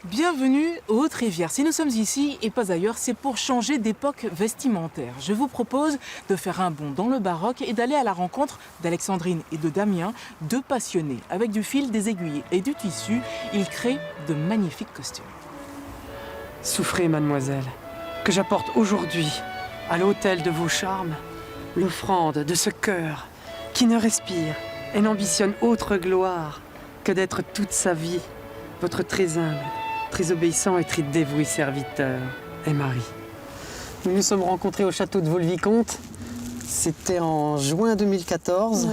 Bienvenue aux Hautes-Rivières. Si nous sommes ici et pas ailleurs, c'est pour changer d'époque vestimentaire. Je vous propose de faire un bond dans le baroque et d'aller à la rencontre d'Alexandrine et de Damien, deux passionnés. Avec du fil, des aiguilles et du tissu, ils créent de magnifiques costumes. Souffrez, mademoiselle, que j'apporte aujourd'hui à l'autel de vos charmes l'offrande de ce cœur qui ne respire et n'ambitionne autre gloire que d'être toute sa vie votre très humble, très obéissant et très dévoué serviteur et mari. Nous nous sommes rencontrés au château de Vaux-le-Vicomte. C'était en juin 2014,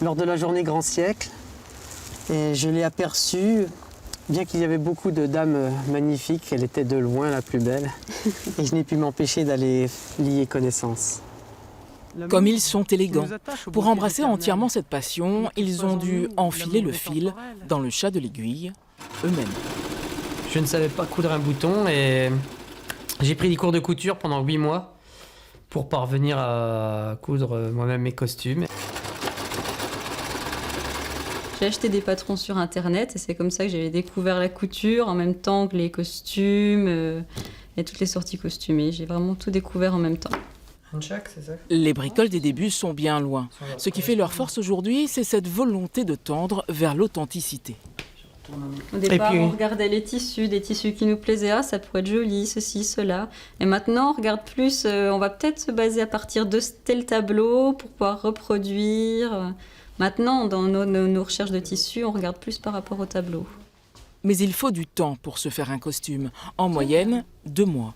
lors de la journée Grand Siècle. Et je l'ai aperçue, bien qu'il y avait beaucoup de dames magnifiques, elle était de loin la plus belle. Et je n'ai pu m'empêcher d'aller lier connaissance. Comme ils sont élégants. Pour embrasser entièrement cette passion, ils ont dû enfiler le fil dans le chat de l'aiguille eux-mêmes. Je ne savais pas coudre un bouton et j'ai pris des cours de couture pendant 8 mois pour parvenir à coudre moi-même mes costumes. J'ai acheté des patrons sur internet et c'est comme ça que j'ai découvert la couture en même temps que les costumes et toutes les sorties costumées. J'ai vraiment tout découvert en même temps. Les bricoles des débuts sont bien loin. Ce qui fait leur force aujourd'hui, c'est cette volonté de tendre vers l'authenticité. Au départ, on regardait les tissus, des tissus qui nous plaisaient. Ah, ça pourrait être joli, ceci, cela. Et maintenant, on regarde plus. On va peut-être se baser à partir de tel tableau pour pouvoir reproduire. Maintenant, dans nos recherches de tissus, on regarde plus par rapport au tableau. Mais il faut du temps pour se faire un costume. En moyenne, 2 mois.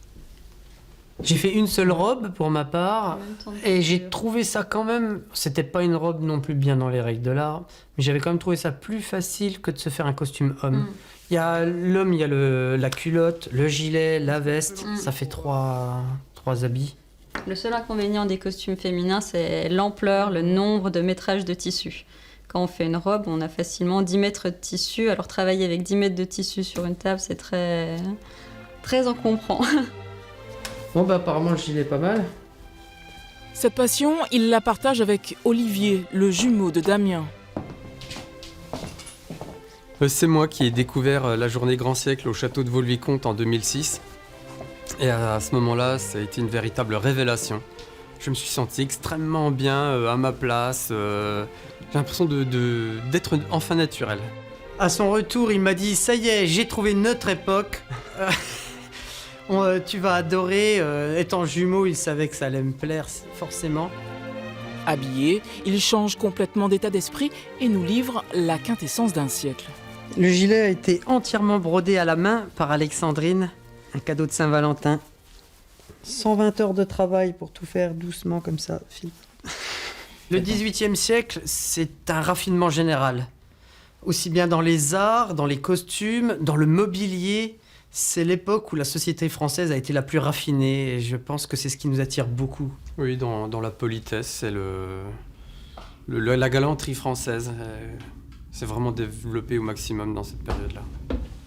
J'ai fait une seule robe pour ma part et j'ai trouvé ça quand même, c'était pas une robe non plus bien dans les règles de l'art, mais j'avais quand même trouvé ça plus facile que de se faire un costume homme. Il y a l'homme, il y a la culotte, le gilet, la veste, ça fait trois habits. Le seul inconvénient des costumes féminins, c'est l'ampleur, le nombre de métrages de tissu. Quand on fait une robe, on a facilement 10 mètres de tissu, alors travailler avec 10 mètres de tissu sur une table, c'est très encombrant. Bon bah apparemment le gilet est pas mal. Cette passion, il la partage avec Olivier, le jumeau de Damien. C'est moi qui ai découvert la journée Grand Siècle au château de Vaux-le-Vicomte en 2006. Et à ce moment-là, ça a été une véritable révélation. Je me suis senti extrêmement bien, à ma place. J'ai l'impression d'être enfin naturel. À son retour, il m'a dit « Ça y est, j'ai trouvé notre époque ». Tu vas adorer. Étant jumeau, il savait que ça allait me plaire, forcément. Habillé, il change complètement d'état d'esprit et nous livre la quintessence d'un siècle. Le gilet a été entièrement brodé à la main par Alexandrine, un cadeau de Saint-Valentin. 120 heures de travail pour tout faire doucement comme ça, Philippe. Le XVIIIe siècle, c'est un raffinement général. Aussi bien dans les arts, dans les costumes, dans le mobilier. C'est l'époque où la société française a été la plus raffinée et je pense que c'est ce qui nous attire beaucoup. Oui, dans la politesse, c'est la galanterie française. C'est vraiment développé au maximum dans cette période-là.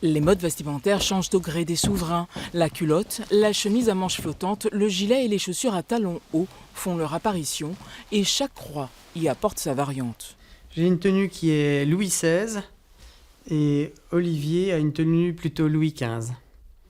Les modes vestimentaires changent au gré des souverains. La culotte, la chemise à manches flottantes, le gilet et les chaussures à talons hauts font leur apparition et chaque roi y apporte sa variante. J'ai une tenue qui est Louis XVI. Et Olivier a une tenue plutôt Louis XV.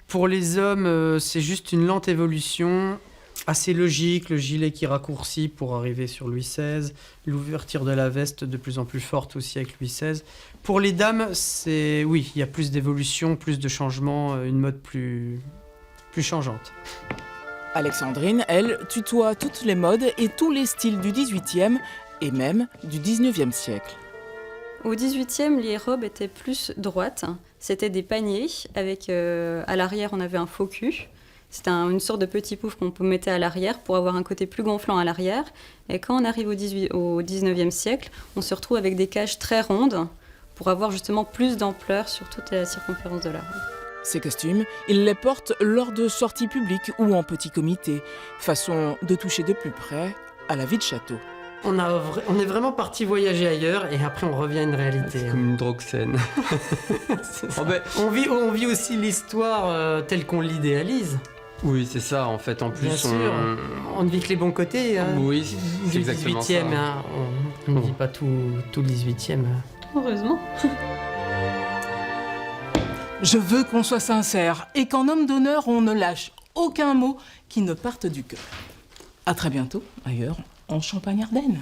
Pour les hommes, c'est juste une lente évolution, assez logique, le gilet qui raccourcit pour arriver sur Louis XVI, l'ouverture de la veste de plus en plus forte aussi avec Louis XVI. Pour les dames, il y a plus d'évolution, plus de changements, une mode plus changeante. Alexandrine, elle, tutoie toutes les modes et tous les styles du XVIIIe et même du XIXe siècle. Au XVIIIe, les robes étaient plus droites. C'était des paniers avec à l'arrière, on avait un faux cul. C'était une sorte de petit pouf qu'on mettait à l'arrière pour avoir un côté plus gonflant à l'arrière. Et quand on arrive au XIXe siècle, on se retrouve avec des cages très rondes pour avoir justement plus d'ampleur sur toute la circonférence de la robe. Ces costumes, ils les portent lors de sorties publiques ou en petit comité, façon de toucher de plus près à la vie de château. On est vraiment parti voyager ailleurs et après on revient à une réalité. C'est comme une drogue saine. On vit aussi l'histoire telle qu'on l'idéalise. Oui, c'est ça en fait. En plus, bien sûr, on ne vit que les bons côtés. Oui, c'est exactement ça. Hein. On ne vit pas tout le 18e. Heureusement. Je veux qu'on soit sincère et qu'en homme d'honneur, on ne lâche aucun mot qui ne parte du cœur. À très bientôt, ailleurs, en Champagne-Ardenne.